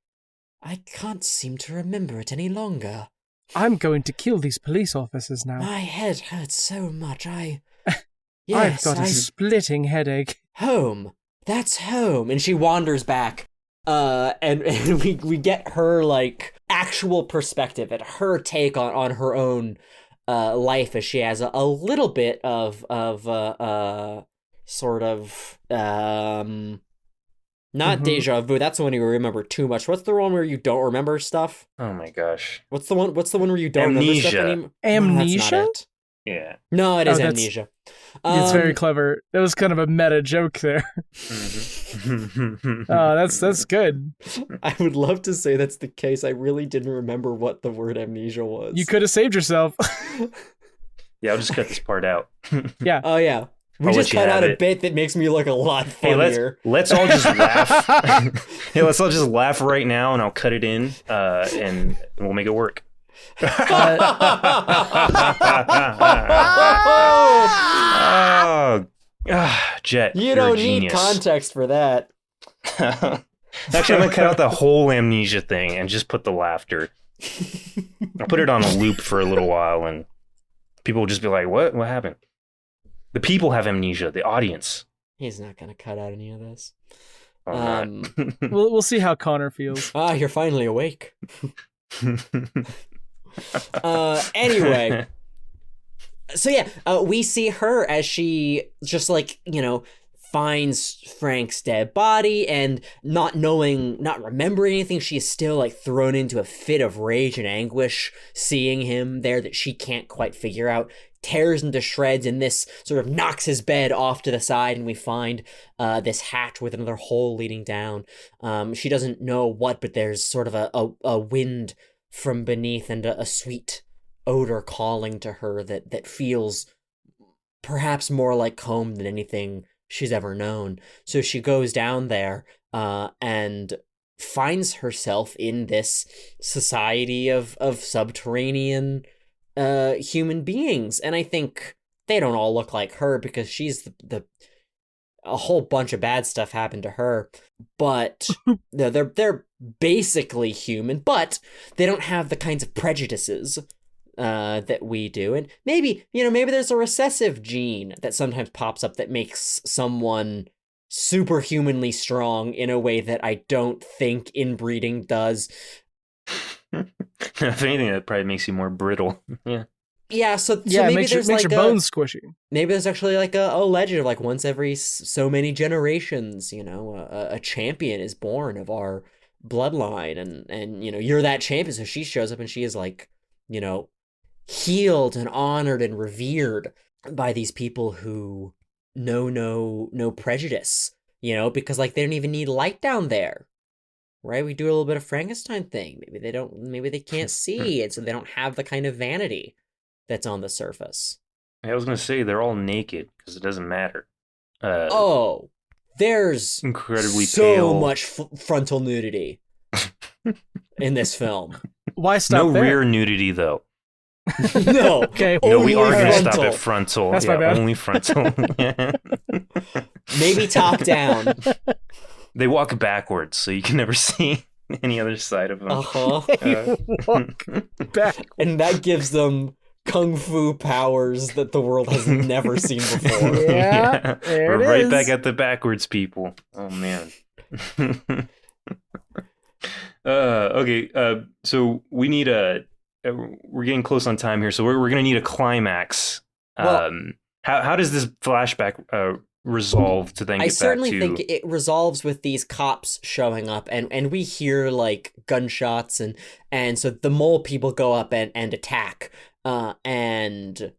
I can't seem to remember it any longer. I'm going to kill these police officers now. My head hurts so much. I've got a splitting headache. Home. That's home. And she wanders back. And we get her like actual perspective and her take on her own life, as she has a little bit of sort of not deja vu. That's the one you remember too much. What's the one where you don't remember stuff? Oh my gosh. What's the one where you don't remember stuff anymore? Amnesia? Yeah. No, it is amnesia. It's very clever. That was kind of a meta joke there. That's good. I would love to say that's the case. I really didn't remember what the word amnesia was. You could have saved yourself. Yeah, I'll just cut this part out. Yeah. Oh yeah. We just cut out a bit that makes me look a lot funnier. Hey, let's all just laugh. Hey, let's all just laugh right now, and I'll cut it in, and we'll make it work. Jett, you don't need context for that. Actually, I'm gonna cut out the whole amnesia thing and just put the laughter. I'll put it on a loop for a little while, and people will just be like, "What? What happened?" The people have amnesia. The audience. He's not gonna cut out any of this. We'll see how Connor feels. You're finally awake. Anyway, so yeah, we see her as she just like, you know, finds Frank's dead body, and not remembering anything, she is still like thrown into a fit of rage and anguish, seeing him there that she can't quite figure out, tears into shreds, and this sort of knocks his bed off to the side, and we find this hatch with another hole leading down. She doesn't know what, but there's sort of a wind from beneath and a sweet odor calling to her that feels perhaps more like home than anything she's ever known. So she goes down there and finds herself in this society of subterranean human beings. And I think they don't all look like her, because she's a whole bunch of bad stuff happened to her, but they're basically human, but they don't have the kinds of prejudices that we do. And maybe there's a recessive gene that sometimes pops up that makes someone superhumanly strong in a way that I don't think inbreeding does. If anything, that probably makes you more brittle. Yeah, so maybe makes there's your bones squishy. Maybe there's actually like a legend of like once every so many generations, a champion is born of our bloodline, and you're that champion. So she shows up and she is like, healed and honored and revered by these people who know no prejudice, because like they don't even need light down there. Right? We do a little bit of Frankenstein thing. Maybe they can't see, and so they don't have the kind of vanity that's on the surface. I was going to say they're all naked because it doesn't matter. There's incredibly so pale. much frontal nudity in this film. Why stop no there? rear nudity, though. No. Okay. No, we are going to frontal. stop at frontal. That's my bad. Only frontal. Maybe top down. They walk backwards, so you can never see any other side of them. Walk back. And that gives them kung fu powers that the world has never seen before. Yeah, We're right back at the backwards people. Oh man. Okay. So we need we're getting close on time here, so we're gonna need a climax. Well, how does this flashback resolve to then get I certainly back to... think it resolves with these cops showing up, and we hear like gunshots, and so the mole people go up and attack, and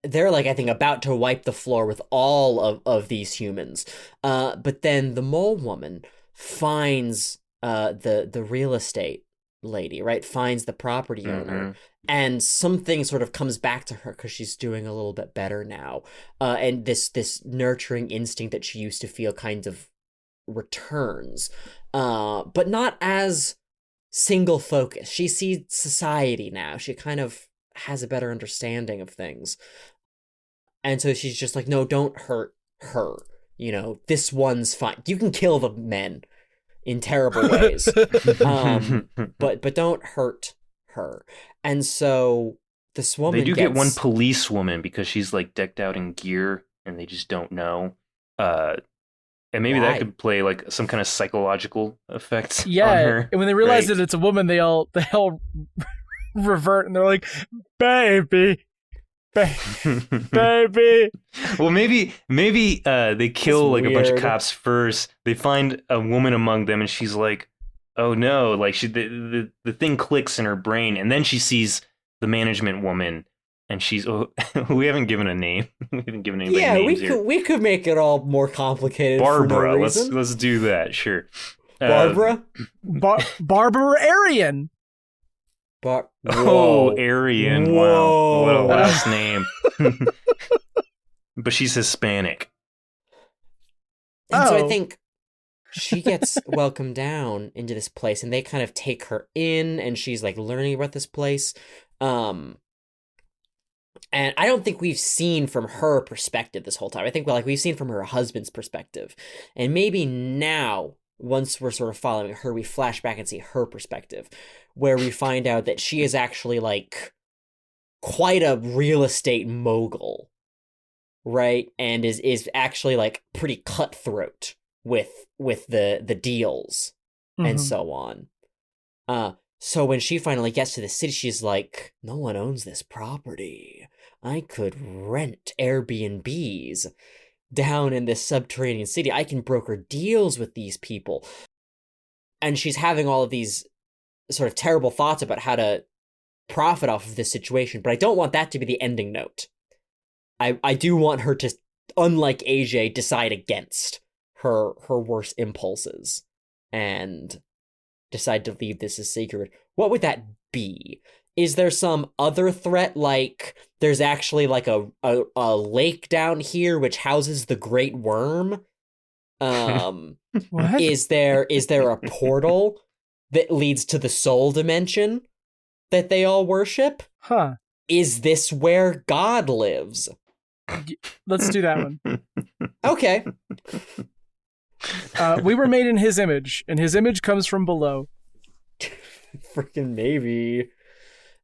they're like, I think, about to wipe the floor with all of these humans, but then the mole woman finds the real estate lady, right, finds the property owner, and something sort of comes back to her because she's doing a little bit better now, and this nurturing instinct that she used to feel kind of returns, but not as single focus. She sees society now. She kind of has a better understanding of things, and so she's just like, no, don't hurt her. This one's fine. You can kill the men in terrible ways, but don't hurt her. And so this woman, they do get one policewoman because she's like decked out in gear and they just don't know, and maybe that could play like some kind of psychological effect on her. And when they realize that it's a woman, they all revert and they're like, baby. Baby. Well, maybe they kill like a bunch of cops first. They find a woman among them, and she's like, "Oh no!" Like the thing clicks in her brain, and then she sees the management woman, and she's we haven't given a name. We haven't given anybody names here. we could make it all more complicated. Barbara. For no reason. Let's do that. Sure. Barbara. Barbarian. Aryan. Whoa. Wow, what a last name. But she's Hispanic. And so I think she gets welcomed down into this place, and they kind of take her in, and she's like learning about this place. And I don't think we've seen from her perspective this whole time. I think we've seen from her husband's perspective. And maybe now, once we're sort of following her, we flash back and see her perspective, where we find out that she is actually like quite a real estate mogul, right? And is actually like pretty cutthroat with the deals and so on. So when she finally gets to the city, she's like, no one owns this property. I could rent Airbnbs. down in this subterranean city. I can broker deals with these people. And she's having all of these sort of terrible thoughts about how to profit off of this situation, but I don't want that to be the ending note. I do want her to, unlike AJ, decide against her worst impulses and decide to leave this a secret. What would that be? Is there some other threat, like there's actually like a lake down here which houses the great worm? What? Is there a portal that leads to the soul dimension that they all worship? Huh. Is this where God lives? Let's do that one. Okay. We were made in his image, and his image comes from below. Freaking maybe.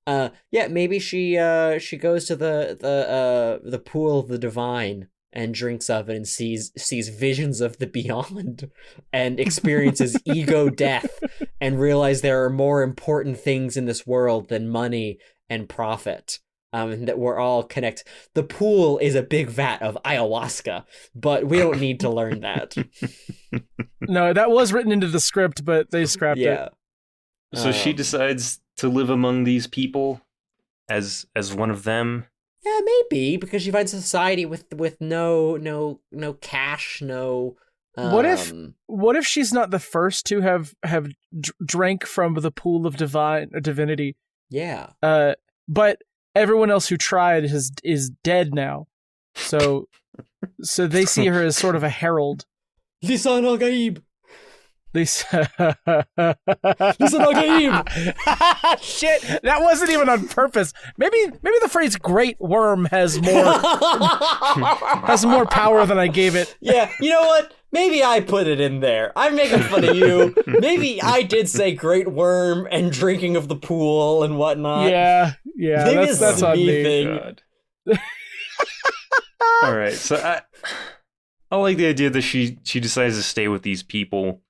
Yeah, maybe she goes to the pool of the divine and drinks of it and sees visions of the beyond and experiences ego death and realize there are more important things in this world than money and profit. And that we're all connected. The pool is a big vat of ayahuasca, but we don't need to learn that. No, that was written into the script, but they scrapped it. So she decides to live among these people as one of them. Yeah, maybe because she finds a society with no cash, no. What if she's not the first to have drank from the pool of divinity? Yeah. But everyone else who tried is dead now, so they see her as sort of a herald. Lisan al-Gaib. Lisan al-Gaib. Shit, that wasn't even on purpose. Maybe the phrase "great worm" has more power than I gave it. Yeah, you know what? Maybe I put it in there. I'm making fun of you. Maybe I did say great worm and drinking of the pool and whatnot. Yeah, maybe that's on me. Thing. All right, so I like the idea that she decides to stay with these people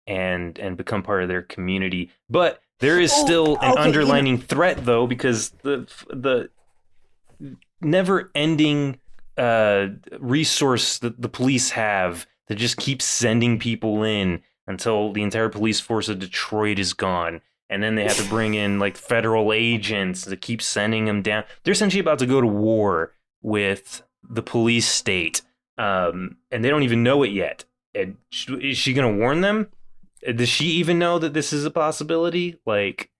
and become part of their community, but there is still an underlining threat though, because the never-ending resource that the police have that just keeps sending people in until the entire police force of Detroit is gone. And then they have to bring in like federal agents to keep sending them down. They're essentially about to go to war with the police state. And they don't even know it yet. And is she going to warn them? Does she even know that this is a possibility? Like,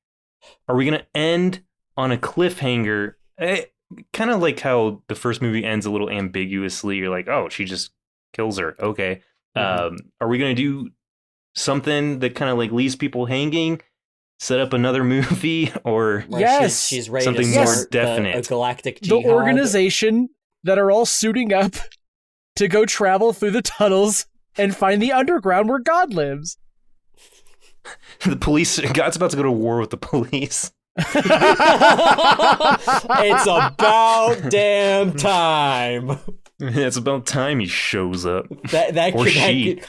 are we going to end on a cliffhanger? Kind of like how the first movie ends a little ambiguously. You're like, oh, she just kills her. Okay. Are we going to do something that kind of like leaves people hanging? Set up another movie? Or yes, she's ready something to more definite. A galactic jihad. The organization that are all suiting up to go travel through the tunnels and find the underground where God lives. The police, God's about to go to war with the police. It's about damn time. It's about time he shows up. That or could, she.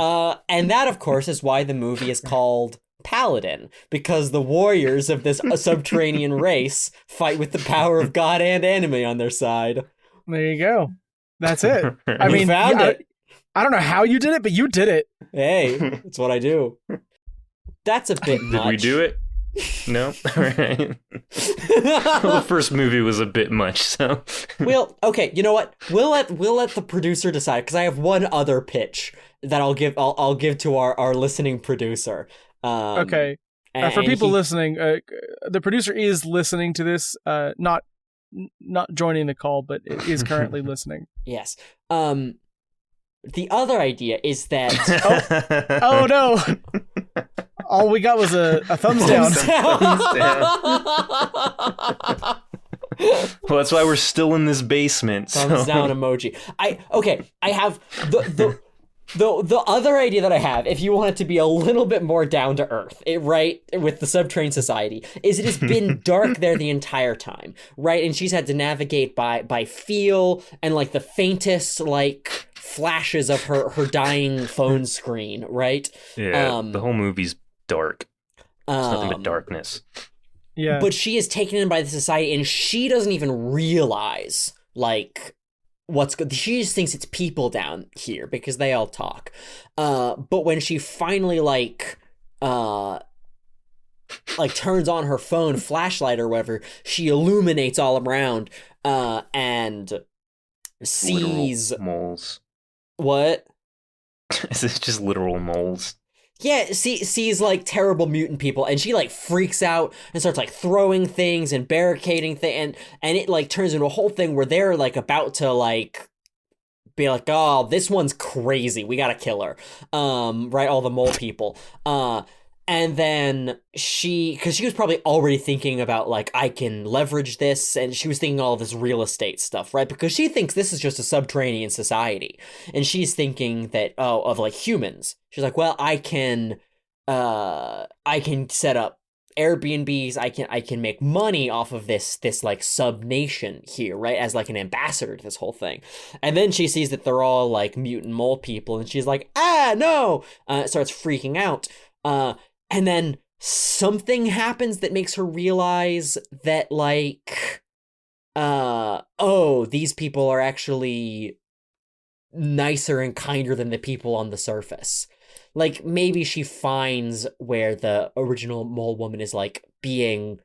And that, of course, is why the movie is called Paladin, because the warriors of this subterranean race fight with the power of God and enemy on their side. There you go. That's it. I mean, found it. I don't know how you did it, but you did it. Hey, that's what I do. That's a bit much. Did we do it? No? All right. Well, the first movie was a bit much, so. Well, okay, you know what? We'll let the producer decide, because I have one other pitch that I'll give to our listening producer. Okay. For people listening, the producer is listening to this, not joining the call, but is currently listening. Yes. The other idea is that... Oh no! All we got was a thumbs down. Well, that's why we're still in this basement. Thumbs down emoji. I have the other idea that I have, if you want it to be a little bit more down to earth, right, with the subterranean society, is it has been dark there the entire time, right? And she's had to navigate by feel and like the faintest like flashes of her dying phone screen, right? Yeah, the whole movie's dark. It's nothing but darkness. Yeah. But she is taken in by the society, and she doesn't even realize, like, what's good. She just thinks it's people down here because they all talk. But when she finally turns on her phone flashlight or whatever, she illuminates all around and sees literal moles. What? Is it just literal moles? Yeah, sees like terrible mutant people, and she like freaks out and starts like throwing things and barricading things, and it like turns into a whole thing where they're like about to like be like, oh, this one's crazy, we gotta kill her, right? All the mole people, and then because she was probably already thinking about like, I can leverage this, and she was thinking all of this real estate stuff, right? Because she thinks this is just a subterranean society, and she's thinking that of like humans. She's like, well, I can set up Airbnbs. I can make money off of this like sub nation here, right? As like an ambassador to this whole thing. And then she sees that they're all like mutant mole people, and she's like, no! Starts freaking out. And then something happens that makes her realize that, like, these people are actually nicer and kinder than the people on the surface. Like, maybe she finds where the original mole woman is, like, being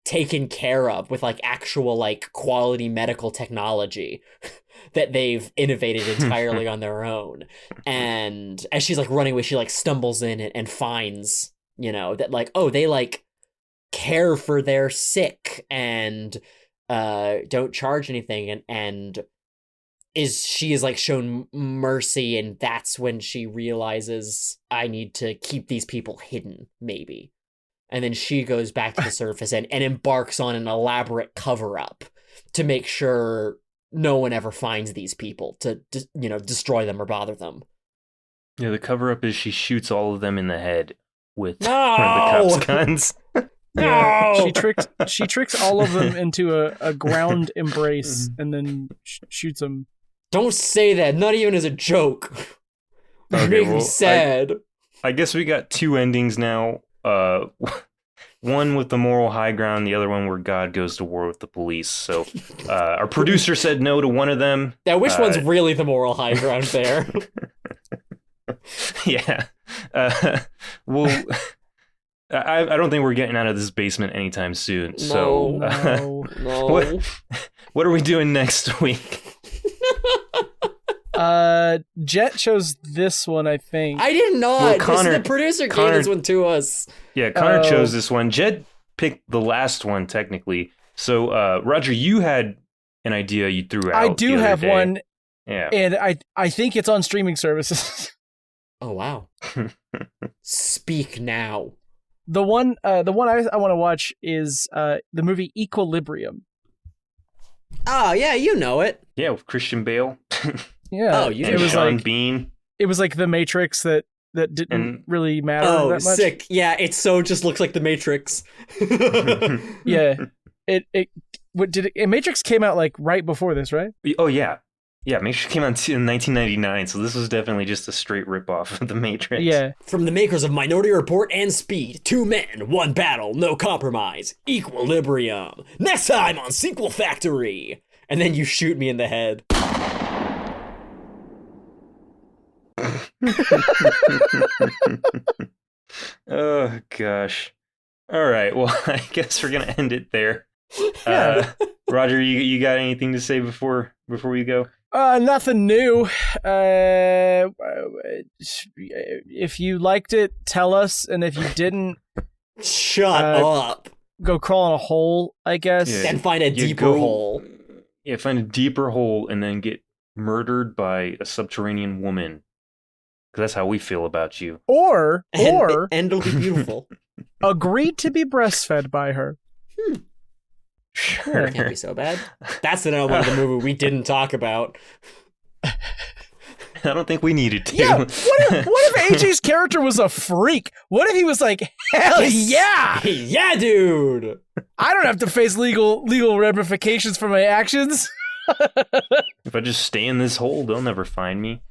taken care of with, like, actual, like, quality medical technology that they've innovated entirely on their own. And as she's, like, running away, she, like, stumbles in and finds... that like, they like care for their sick and don't charge anything, and she is like shown mercy, and that's when she realizes, I need to keep these people hidden, maybe. And then she goes back to the surface and embarks on an elaborate cover-up to make sure no one ever finds these people, to destroy them or bother them. Yeah, the cover-up is she shoots all of them in the head with one of the cops' guns. Yeah, she tricks all of them into a ground embrace and then shoots them. Don't say that, not even as a joke. Okay, make me sad. I guess we got two endings now. One with the moral high ground, the other one where God goes to war with the police. So our producer said no to one of them. Now, which one's really the moral high ground there? Yeah. Well, I don't think we're getting out of this basement anytime soon. No. What are we doing next week? Jett chose this one, I think. I did not. Well, the producer gave this one to us. Yeah, Connor chose this one. Jett picked the last one, technically. So, Roger, you had an idea you threw out. I do have one. Yeah. And I think it's on streaming services. Oh, wow. Speak now. The one I want to watch is the movie Equilibrium. Oh, yeah, you know it. Yeah, with Christian Bale. Yeah. Oh, it was Sean Bean. It was like The Matrix that didn't really matter that much. Oh, sick. Yeah, it so just looks like The Matrix. Yeah. Matrix came out like right before this, right? Oh, yeah. Yeah, Matrix came out in 1999, so this was definitely just a straight ripoff of The Matrix. Yeah. From the makers of Minority Report and Speed, 2 men, 1 battle, no compromise, Equilibrium. Next time on Sequel Factory. And then you shoot me in the head. Oh, gosh. All right, well, I guess we're going to end it there. Yeah. Roger, you got anything to say before we go? Nothing new. If you liked it, tell us, and if you didn't, shut up. Go crawl in a hole, I guess. Yeah. And find a deeper hole. Yeah, find a deeper hole and then get murdered by a subterranean woman. Because that's how we feel about you. Or and it'll be beautiful. Agree to be breastfed by her. Sure. That can't be so bad. That's the element of the movie we didn't talk about. I don't think we needed to. Yeah, what if AJ's character was a freak? What if he was like, hell yeah! Yeah, dude! I don't have to face legal ramifications for my actions. If I just stay in this hole, they'll never find me.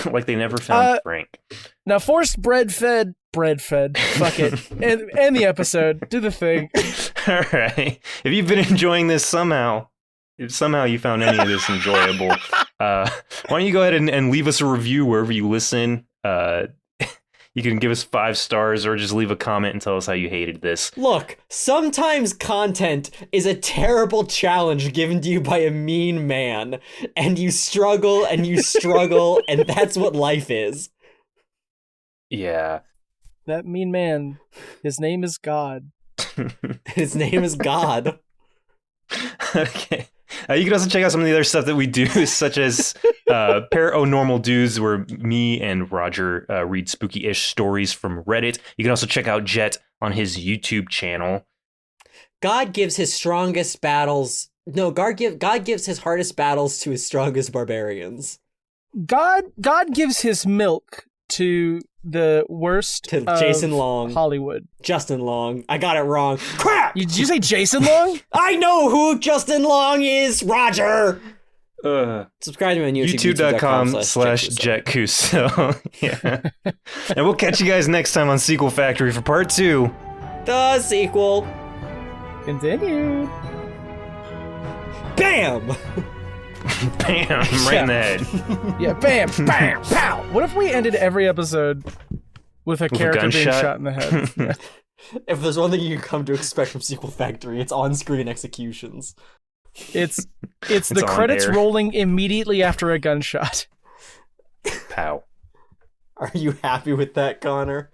Like they never found Frank. Now, forced bread fed. Fuck it. End the episode. Do the thing. All right. If you've been enjoying this somehow, if somehow you found any of this enjoyable, why don't you go ahead and leave us a review wherever you listen. You can give us 5 stars or just leave a comment and tell us how you hated this. Look, sometimes content is a terrible challenge given to you by a mean man, and you struggle and you struggle, and that's what life is. Yeah. That mean man, his name is God. His name is God. Okay. You can also check out some of the other stuff that we do, such as Paranormal Dudes, where me and Roger read spooky-ish stories from Reddit. You can also check out Jett on his YouTube channel. God gives his strongest battles... No, God gives his hardest battles to his strongest barbarians. God gives his milk to the worst to Jason Long. Hollywood. Justin Long. I got it wrong. Crap! Did you say Jason Long? I know who Justin Long is, Roger! Subscribe to me on YouTube. YouTube.com/Jett Kuso. Yeah. And we'll catch you guys next time on Sequel Factory for part 2. The sequel. Continued. Bam! Bam! Right in the head. Yeah, bam, bam, pow! What if we ended every episode with a character being shot in the head? Yeah. If there's one thing you can come to expect from Sequel Factory, it's on-screen executions. It's the credits rolling immediately after a gunshot. Pow. Are you happy with that, Connor?